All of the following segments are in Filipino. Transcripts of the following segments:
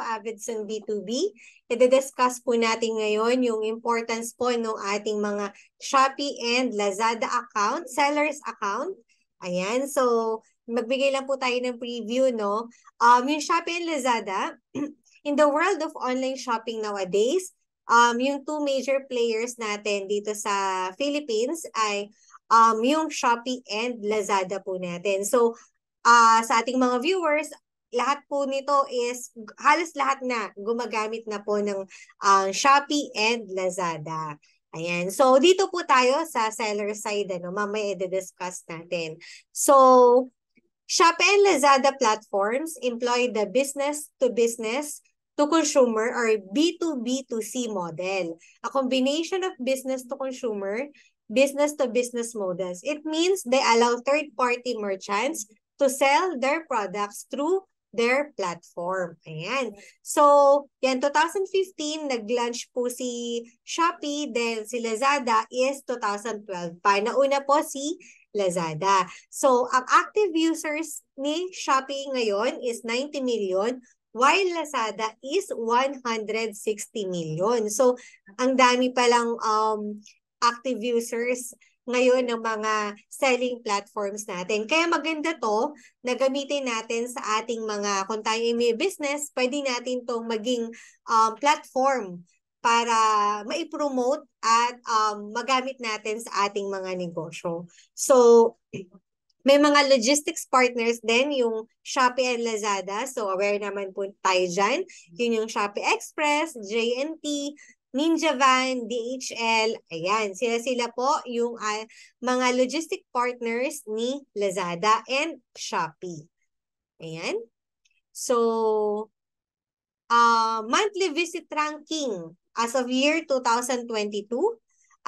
Avidson B2B. I-discuss po natin ngayon yung importance po ng ating mga Shopee and Lazada account, sellers account. Ayan, so magbigay lang po tayo ng preview, no? Yung Shopee and Lazada, in the world of online shopping nowadays, yung two major players natin dito sa Philippines ay yung Shopee and Lazada po natin. So, sa ating mga viewers, lahat po nito is, halos lahat na gumagamit na po ng Shopee and Lazada. Ayan. So, dito po tayo sa seller side, mamaya i-discuss natin. So, Shopee and Lazada platforms employ the business-to-business to consumer or B2B2C model, a combination of business to consumer, business to business models. It means they allow third-party merchants to sell their products through their platform. Ayan. So, yan, 2015, nag-launch po si Shopee, then si Lazada is 2012 pa. Nauna po si Lazada. So, ang active users ni Shopee ngayon is 90 million, while Lazada is 160 million. So, ang dami palang active users ngayon ng mga selling platforms natin. Kaya maganda to na gamitin natin sa ating mga, kung tayo may business, pwede natin itong maging platform para ma-promote at magamit natin sa ating mga negosyo. So, may mga logistics partners din, yung Shopee and Lazada. So, aware naman po tayo dyan. Yun yung Shopee Express, JNT, Ninja Van, DHL, ayan, sila po yung mga logistic partners ni Lazada and Shopee. Ayan. So, monthly visit ranking as of year 2022,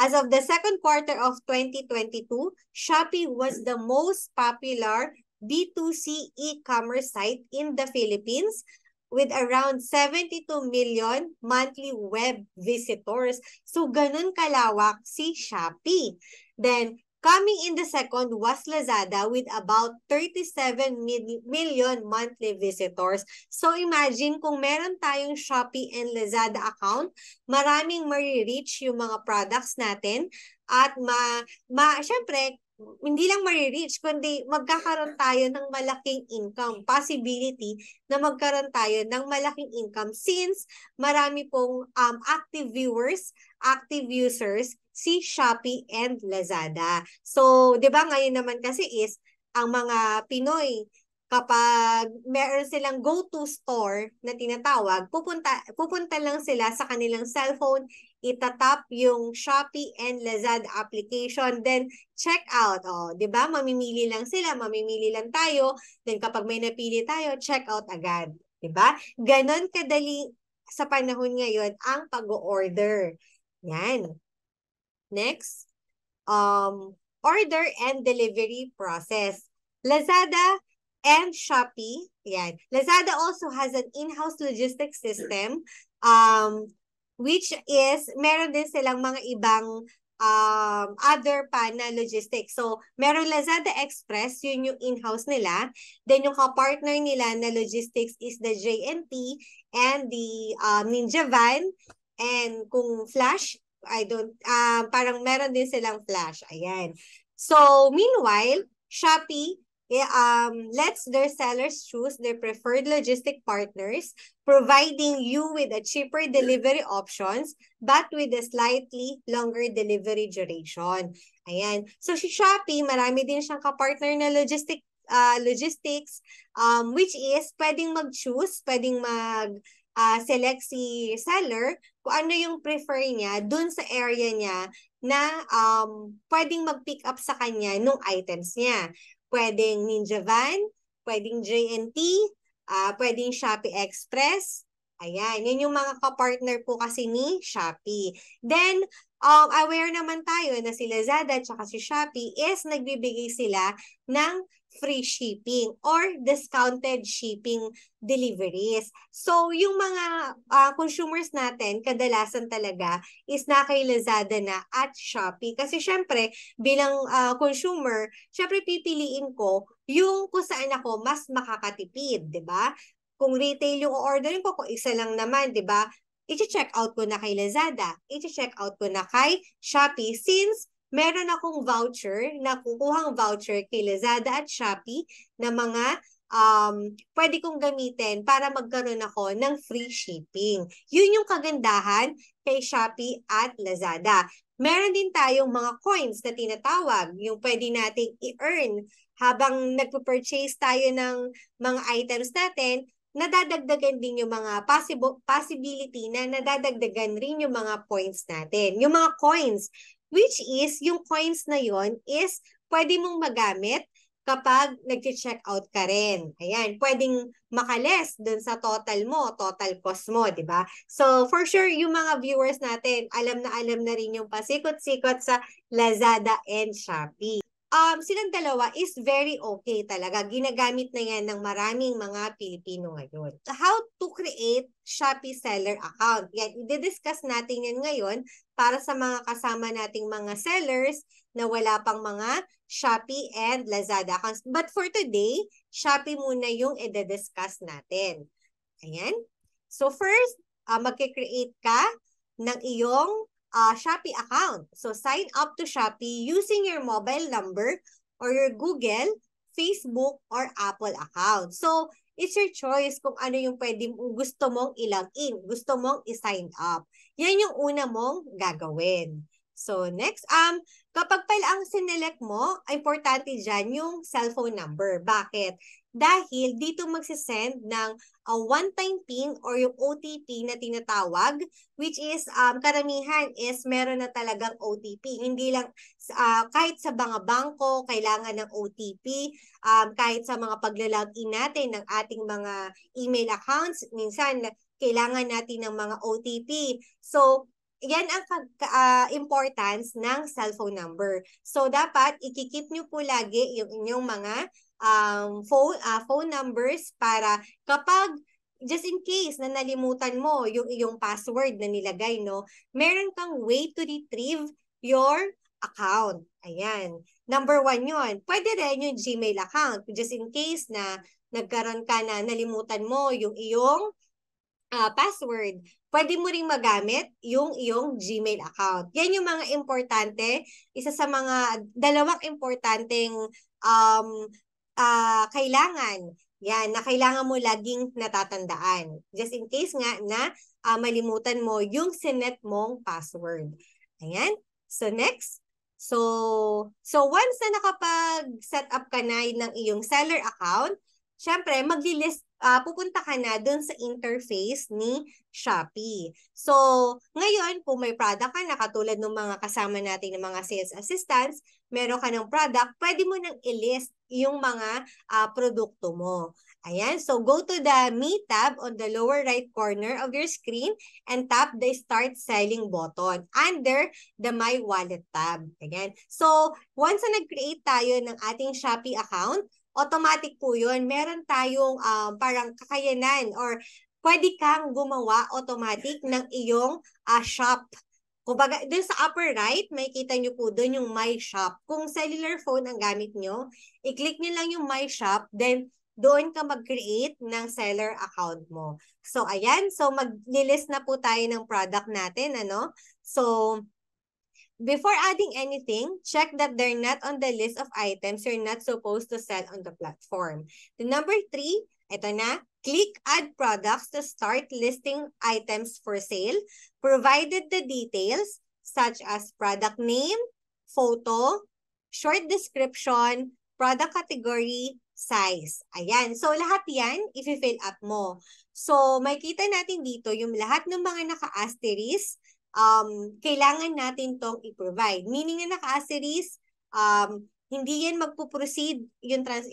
as of the second quarter of 2022, Shopee was the most popular B2C e-commerce site in the Philippines with around 72 million monthly web visitors. So, ganun kalawak si Shopee. Then, coming in the second was Lazada with about 37 million monthly visitors. So, imagine kung meron tayong Shopee and Lazada account, maraming ma-reach yung mga products natin at syempre, hindi lang ma-reach, kundi magkakaroon tayo ng malaking income, possibility na magkaroon tayo ng malaking income since marami pong active viewers, active users, si Shopee and Lazada. So, di ba ngayon naman kasi is, ang mga Pinoy, kapag meron silang go-to store na tinatawag, pupunta lang sila sa kanilang cellphone, itatap yung Shopee and Lazada application, then check out. Oh, 'di ba? Mamimili lang sila, mamimili lang tayo, then kapag may napili tayo, check out agad, 'di ba? Ganon kadali sa panahon ngayon ang pag-order. Yan. Next, order and delivery process. Lazada and Shopee, yan. Lazada also has an in-house logistics system, which is, meron din silang mga ibang other pa na logistics. So, meron Lazada Express, yun yung in-house nila. Then, yung ka-partner nila na logistics is the JNT and the Ninja Van. And kung Flash, parang meron din silang Flash. Ayan. So, meanwhile, Shopee lets their sellers choose their preferred logistic partners, providing you with a cheaper delivery options, but with a slightly longer delivery duration. Ayan. So, si Shopee, marami din siyang kapartner na logistics, which is pwedeng mag-choose, pwedeng select si seller kung ano yung prefer niya dun sa area niya na pwedeng mag-pick up sa kanya nung items niya. Pwedeng Ninja Van, pwedeng JNT, pwedeng Shopee Express. Ayan, yun yung mga kapartner po kasi ni Shopee. Then, aware naman tayo na si Lazada at si Shopee is nagbibigay sila ng free shipping or discounted shipping deliveries. So, yung mga consumers natin, kadalasan talaga is na kay Lazada na at Shopee. Kasi syempre, bilang consumer, syempre pipiliin ko yung kung saan ako mas makakatipid, di ba? kung retail yung orderin ko, kung isa lang naman, di ba? I-check out ko na kay Lazada. I-check out ko na kay Shopee since meron akong voucher, nakukuhang voucher kay Lazada at Shopee na mga pwede kong gamitin para magkaroon ako ng free shipping. Yun yung kagandahan kay Shopee at Lazada. Meron din tayong mga coins na tinatawag, yung pwede nating i-earn habang nagpo-purchase tayo ng mga items natin, nadadagdagan din yung mga possibility na nadadagdagan rin yung mga points natin. Yung mga coins, which is, yung coins na yon is pwede mong magamit kapag nag-check out ka rin. Ayan, pwedeng makales dun sa total mo, total cost mo, di ba? So, for sure, yung mga viewers natin, alam na rin yung pasikot-sikot sa Lazada and Shopee. Silang dalawa is very okay talaga. Ginagamit na yan ng maraming mga Pilipino ngayon. How to create Shopee seller account. Yan, i-discuss natin yan ngayon para sa mga kasama nating mga sellers na wala pang mga Shopee and Lazada accounts. But for today, Shopee muna yung i-discuss natin. Ayan. So first, magkikreate ka ng iyong Shopee account. So, sign up to Shopee using your mobile number or your Google, Facebook, or Apple account. So, it's your choice kung ano yung gusto mong i-log in, gusto mong i-sign up. Yan yung una mong gagawin. So, next, kapag pala ang sinelect mo, importante dyan yung cellphone number. Bakit? Dahil dito magsisend ng one-time PIN or yung OTP na tinatawag, which is karamihan is meron na talagang OTP. Hindi lang kahit sa mga bangko, kailangan ng OTP. Kahit sa mga paglalagin natin ng ating mga email accounts, minsan kailangan natin ng mga OTP. So, yan ang importance ng cellphone number. So, dapat ikikip nyo po lagi yung inyong mga phone numbers para kapag just in case na nalimutan mo yung iyong password na nilagay, no, meron kang way to retrieve your account. Ayan. Number 1 yun. Pwede rin yung Gmail account. Just in case na nagkaroon ka na nalimutan mo yung iyong password, pwede mo ring magamit yung iyong Gmail account. Yan yung mga importante. Isa sa mga dalawang importanteng kailangan. Yan, na kailangan mo laging natatandaan. Just in case nga na malimutan mo yung sinet mong password. Ayan. So, next. So once na nakapag-set up ka na ng iyong seller account, syempre, pupunta ka na dun sa interface ni Shopee. So, ngayon, kung may product ka na, katulad ng mga kasama natin ng mga sales assistants, meron ka ng product, pwede mo nang i-list yung mga produkto mo. Ayan, so go to the Me tab on the lower right corner of your screen and tap the Start Selling button under the My Wallet tab. Ayan. So, once na nag-create tayo ng ating Shopee account, automatic po yun. Meron tayong parang kakayanan or pwede kang gumawa automatic ng iyong shop. Kumbaga, dun sa upper right, makikita nyo po dun yung My Shop. Kung cellular phone ang gamit nyo, i-click nyo lang yung My Shop, then doon ka mag-create ng seller account mo. So, ayan. So, mag-list na po tayo ng product natin, ano? So, before adding anything, check that they're not on the list of items you're not supposed to sell on the platform. The number 3, ito na, click Add Products to start listing items for sale, provided the details such as product name, photo, short description, product category, size. Ayan. So, lahat yan, i-fill up mo. So, makikita natin dito yung lahat ng mga naka-asterisk, kailangan natin tong i-provide. Meaning na naka-asterisk, hindi yan magpo-proceed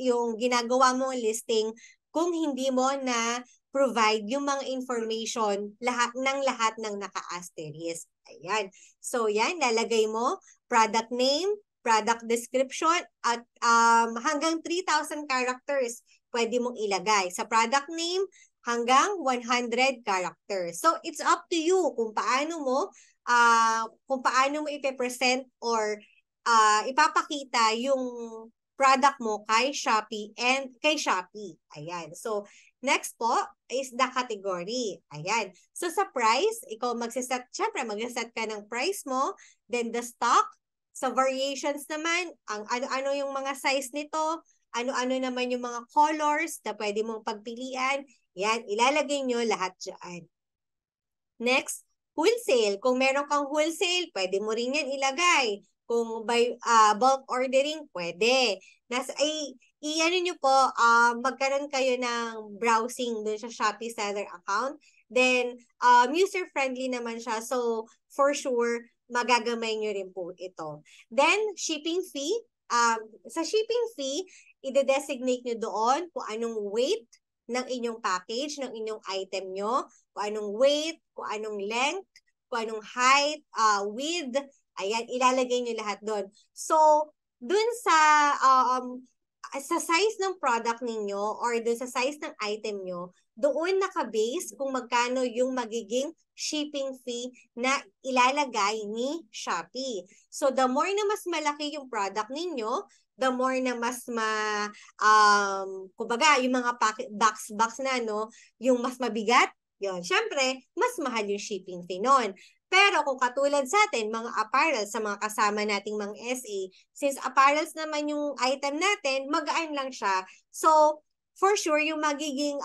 yung ginagawa mong listing kung hindi mo na provide yung mga information lahat ng naka-asterisk. Ayan. So, yan, lalagay mo product name, product description, at hanggang 3,000 characters pwede mong ilagay. Sa product name, hanggang 100 characters. So, it's up to you kung paano mo ipe-present or ipapakita yung product mo kay Shopee and kay Shopee. Ayan. So, Next po is the category. Ayan. So sa price, ikaw syempre magsiset ka ng price mo, then the stock, sa variations naman, ang ano-ano yung mga size nito, ano-ano naman yung mga colors na pwede mong pagpilian, yan, ilalagay nyo lahat dyan. Next, wholesale. Kung meron kang wholesale, pwede mo rin yan ilagay. Kung by bulk ordering, pwede. I-ano nyo po, magkaroon kayo ng browsing dun sa Shopee seller account. Then, user-friendly naman siya. So, for sure, magagamay nyo rin po ito. Then, shipping fee. Sa shipping fee, ide-designate nyo doon kung anong weight ng inyong package, ng inyong item nyo, kung anong weight, kung anong length, kung anong height, width. Ayan, ilalagay nyo lahat doon. So, dun sa size ng product ninyo or dun sa size ng item nyo, doon naka-base kung magkano yung magiging shipping fee na ilalagay ni Shopee. So, the more na mas malaki yung product ninyo, the more na mas kumbaga, yung mga box na, no, yung mas mabigat, yun. Siyempre, mas mahal yung shipping fee nun. Pero kung katulad sa atin, mga apparel, sa mga kasama nating mga SA, since apparels naman yung item natin, magaan lang siya. So, for sure, yung magiging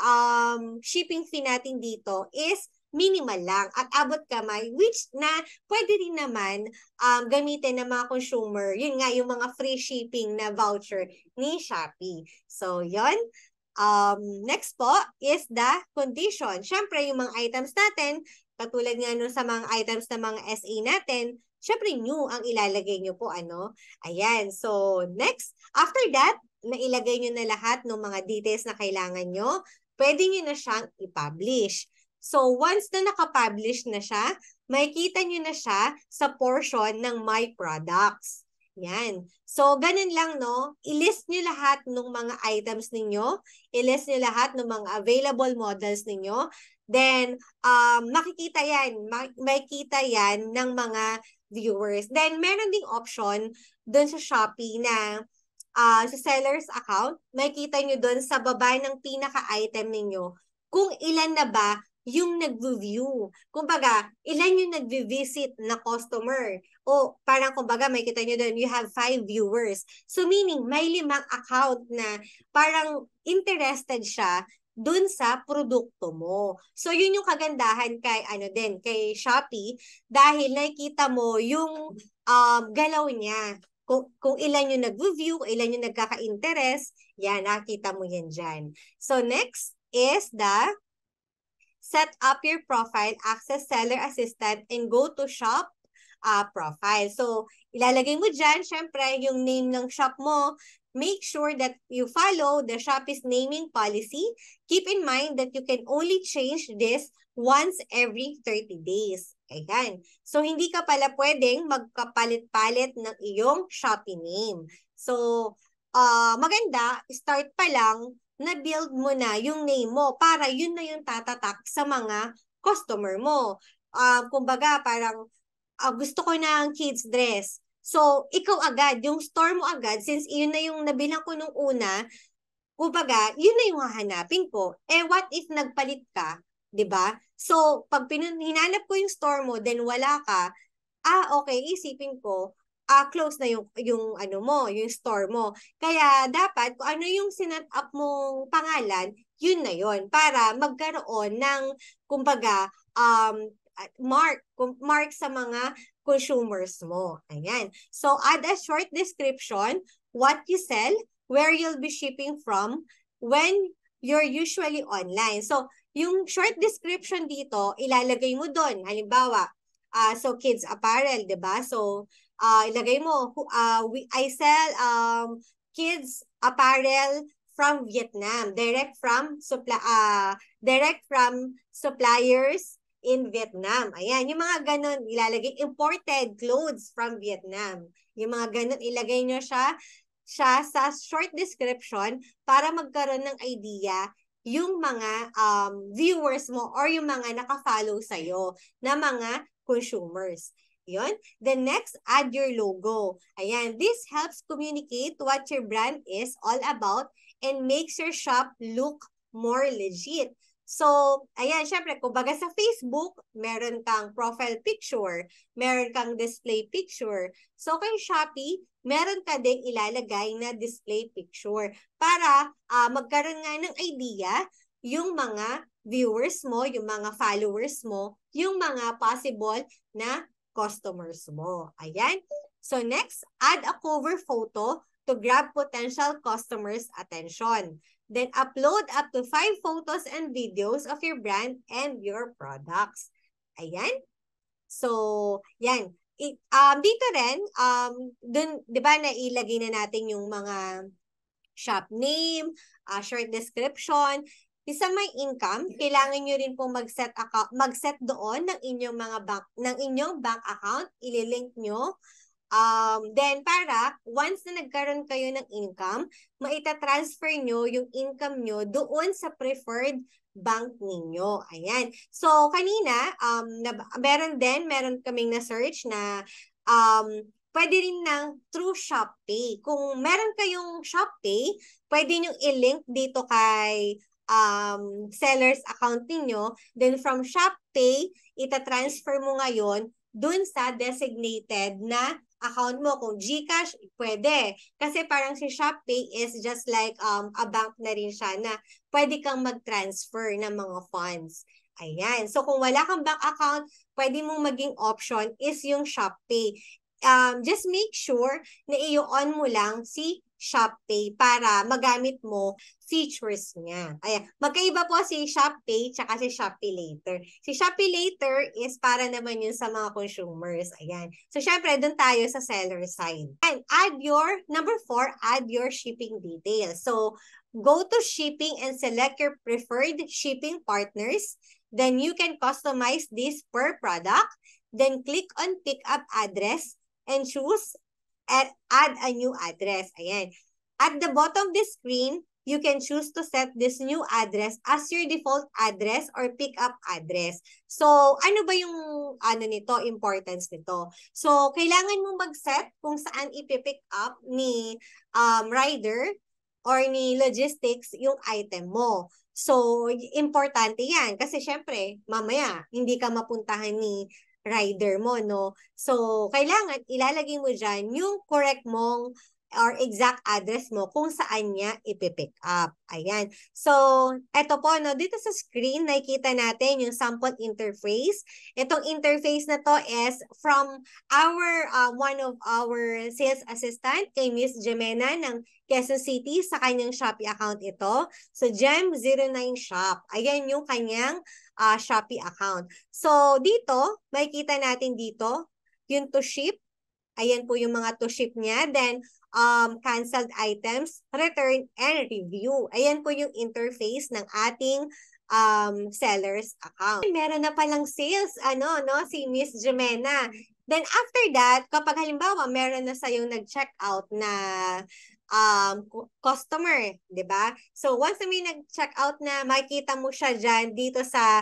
shipping fee natin dito is minimal lang at abot kamay, which na pwede rin naman gamitin ng mga consumer. Yun nga, yung mga free shipping na voucher ni Shopee. So, yun. Next po is the condition. Siyempre, yung mga items natin, katulad nga nun sa mga items na mga SA natin, syempre new ang ilalagay nyo po, ano? Ayan. So, next. After that, nailagay nyo na lahat ng mga details na kailangan nyo, pwede nyo na siyang i-publish. So, once na nakapublish na siya, makikita nyo na siya sa portion ng My Products. Yan. So, ganun lang, no? I-list nyo lahat ng mga items ninyo, i-list nyo lahat ng mga available models ninyo, then, makikita yan ng mga viewers. Then, meron ding option dun sa Shopee na sa seller's account, makikita nyo dun sa baba ng pinaka-item ninyo kung ilan na ba yung nag-view. Kumbaga, ilan yung nag-visit na customer. O parang kumbaga, makikita nyo dun, you have 5 viewers. So meaning, may 5 account na parang interested siya dun sa produkto mo. So yun yung kagandahan kay Shopee dahil nakikita mo yung galaw niya. Kung ilan yung nag-view, kung ilan yung nagkaka-interest, yan, nakita mo yan dyan. So next is the set up your profile, access seller assistant, and go to shop profile. So, ilalagay mo dyan, syempre, yung name ng shop mo. Make sure that you follow the Shopee's naming policy. Keep in mind that you can only change this once every 30 days. Ayan. So, hindi ka pala pwedeng magkapalit-palit ng iyong Shopee name. So, maganda, start pa lang, na-build mo na yung name mo para yun na yung tatatak sa mga customer mo. Kumbaga, parang gusto ko ng kids dress. So, ikaw agad, yung store mo agad, since yun na yung nabilang ko nung una, kumbaga, yun na yung hahanapin ko. What if nagpalit ka? 'Di ba? So, pag hinanap ko yung store mo, then wala ka, okay, isipin ko, close na yung ano mo, yung store mo. Kaya dapat kung ano yung sinet up mong pangalan, yun na yun para magkaroon ng kumbaga mark sa mga consumers mo. Ayan. So add a short description, what you sell, where you'll be shipping from, when you're usually online. So yung short description dito, ilalagay mo doon. Halimbawa, so kids apparel, 'di ba? So ilagay mo I sell kids apparel from Vietnam, direct from suppliers in Vietnam. Ayan, yung mga ganun ilalagay, imported clothes from Vietnam. Yung mga ganun ilagay nyo siya sa short description para magkaroon ng idea yung mga viewers mo or yung mga naka-follow sa'yo na mga consumers. Yun. Then next, add your logo. Ayan, this helps communicate what your brand is all about and makes your shop look more legit. So, ayan, syempre, kumbaga sa Facebook, meron kang profile picture, meron kang display picture. So, kay Shopee, meron ka ding ilalagay na display picture para magkaroon nga ng idea yung mga viewers mo, yung mga followers mo, yung mga possible na customers mo. Ayan. So, next, add a cover photo to grab potential customers' attention. Then upload up to 5 photos and videos of your brand and your products. Ayan. So, yan. Dito rin, dun, di ba, nailagay na natin yung mga shop name, short description. Isa may income, kailangan nyo rin pong mag-set doon ng inyong bank account, ililink nyo. Then para once na nagkaroon kayo ng income, maita-transfer nyo yung income nyo doon sa preferred bank ninyo. Ayan. So kanina, meron kaming na-search na pwede rin ng through ShopPay. Kung meron kayong ShopPay, pwede nyo i-link dito kay seller's account ninyo. Then from ShopPay, ita-transfer mo ngayon dun sa designated na account mo. Kung GCash, pwede. Kasi parang si ShopPay is just like a bank na rin siya na pwede kang mag-transfer ng mga funds. Ayan. So kung wala kang bank account, pwede mong maging option is yung ShopPay. Just make sure na i-on mo lang si ShopPay para magamit mo features niya. Ayan. Magkaiba po si ShopPay tsaka si Shopee Later. Si Shopee Later is para naman yun sa mga consumers. Ayan. So, syempre, dun tayo sa seller side. And number 4, add your shipping details. So, go to shipping and select your preferred shipping partners. Then, you can customize this per product. Then, click on pick up address and choose add a new address. Ayan. At the bottom of the screen, you can choose to set this new address as your default address or pick-up address. So, ano ba yung importance nito? So, kailangan mong mag-set kung saan ipipick up ni rider or ni logistics yung item mo. So, importante yan. Kasi syempre, mamaya, hindi ka mapuntahan ni rider mo, no? So, kailangan ilalagay mo dyan yung correct mong or exact address mo kung saan niya ipipick up. Ayan. So, eto po, no, dito sa screen, nakikita natin yung sample interface. Itong interface na to is from one of our sales assistant, kay Miss Jemena ng Quezon City, sa kanyang Shopee account ito. So, Gem09 Shop. Ayan yung kanyang Shopee account. So, dito, makikita natin dito, yung to ship. Ayan po yung mga to ship niya. Then, canceled items, return, and review. Ayan po yung interface ng ating seller's account. Meron na palang sales, si Miss Jemena. Then after that, kapag halimbawa meron na sayong nag-check out na customer, di ba? So once na may nag-check out na, makikita mo siya dyan dito sa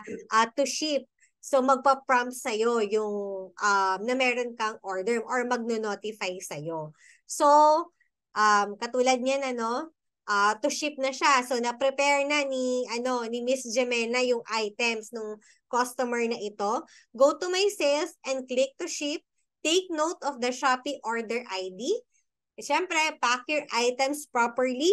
to ship. So magpa-prompt sa'yo yung na meron kang order or magno-notify sa'yo. So, katulad niyan, to ship na siya. So, na-prepare na ni Miss Jemena yung items ng customer na ito. Go to my sales and click to ship. Take note of the Shopee order ID. Siyempre, pack your items properly.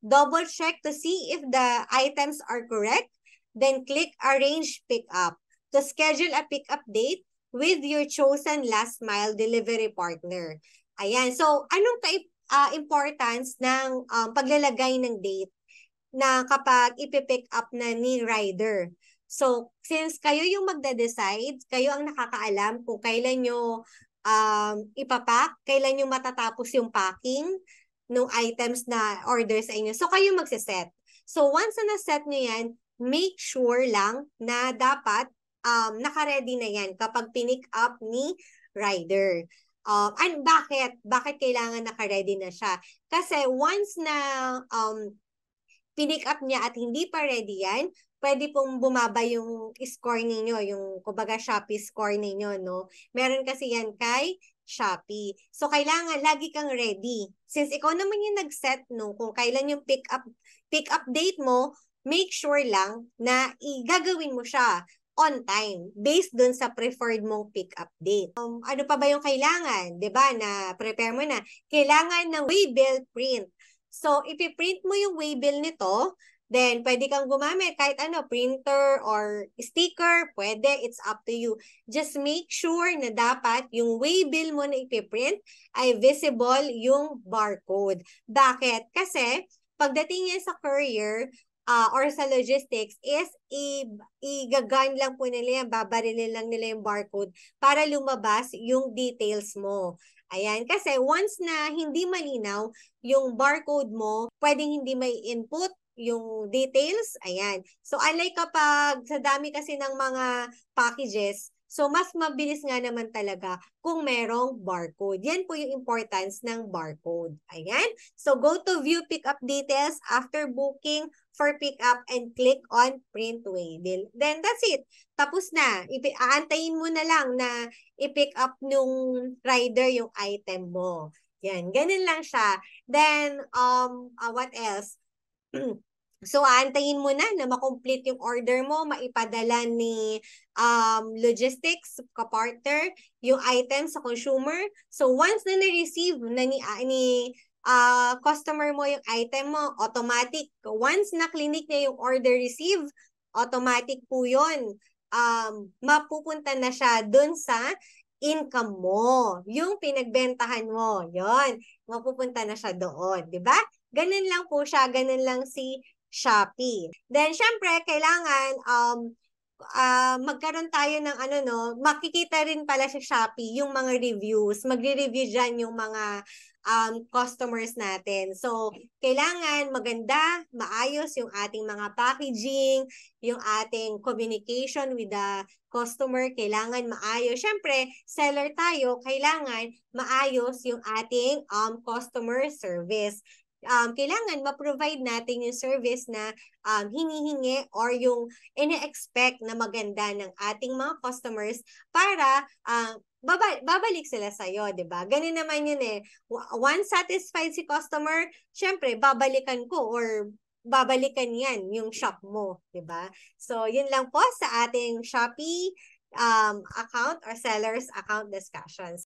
Double check to see if the items are correct. Then click arrange pickup to schedule a pickup date with your chosen last mile delivery partner. Ayan. So, anong importance ng paglalagay ng date na kapag ipipick up na ni rider? So, since kayo yung magde-decide, kayo ang nakakaalam kung kailan nyo ipapack, kailan nyo matatapos yung packing ng items na order sa inyo. So, kayo magsiset. So, once na naset nyo yan, make sure lang na dapat naka-ready na yan kapag pinick up ni rider. And bakit? Bakit kailangan naka-ready na siya? Kasi once na pinick up niya at hindi pa ready yan, pwede pong bumaba yung score ninyo, yung kumbaga Shopee score ninyo, no? Meron kasi yan kay Shopee. So, kailangan lagi kang ready. Since ikaw naman yung nag-set, no, kung kailan yung pick up date mo, make sure lang na gagawin mo siya on time based dun sa preferred mong pick-up date. Ano pa ba yung kailangan? 'Di ba na prepare mo na. Kailangan ng waybill print. So, ipiprint mo yung waybill nito. Then, pwede kang gumamit kahit ano, printer or sticker, pwede, it's up to you. Just make sure na dapat yung waybill mo na ipiprint ay visible yung barcode. Bakit? Kasi, pagdating yan sa courier, or sa logistics is igagan lang po nila yan, babarilin lang nila yung barcode para lumabas yung details mo. Ayan, kasi once na hindi malinaw yung barcode mo, pwedeng hindi may input yung details. Ayan. So, unlike kapag sa dami kasi ng mga packages, so mas mabilis nga naman talaga kung merong barcode. Yan po yung importance ng barcode. Ayan. So, go to view pickup details after booking for pickup and click on print waybill. Then, that's it. Tapos na. Aantayin mo na lang na i-pick up nung rider yung item mo. Yan. Ganun lang siya. Then, what else? So, aantayin mo na makomplete yung order mo, maipadala ni logistics, kapartner, yung item sa consumer. So, once na na-receive na ni customer mo yung item mo, automatic. Once na clinic niya yung order receive, automatic po yun. Mapupunta na siya dun sa income mo. Yung pinagbentahan mo, yon mapupunta na siya doon. Di ba? Ganun lang po siya. Ganun lang si Shopee. Then, syempre, kailangan magkaroon tayo ng ano no, makikita rin pala sa Shopee yung mga reviews. Magre-review dyan yung mga customers natin. So, kailangan maganda, maayos yung ating mga packaging, yung ating communication with the customer, kailangan maayos. Siyempre, seller tayo, kailangan maayos yung ating customer service. Kailangan ma-provide natin yung service na hinihingi or yung ine-expect na maganda ng ating mga customers para babalik sila sa'yo, di ba? Ganun naman yun eh. Once satisfied si customer, syempre, babalikan ko or babalikan yan yung shop mo, di ba? So, yun lang po sa ating Shopee account or seller's account discussions.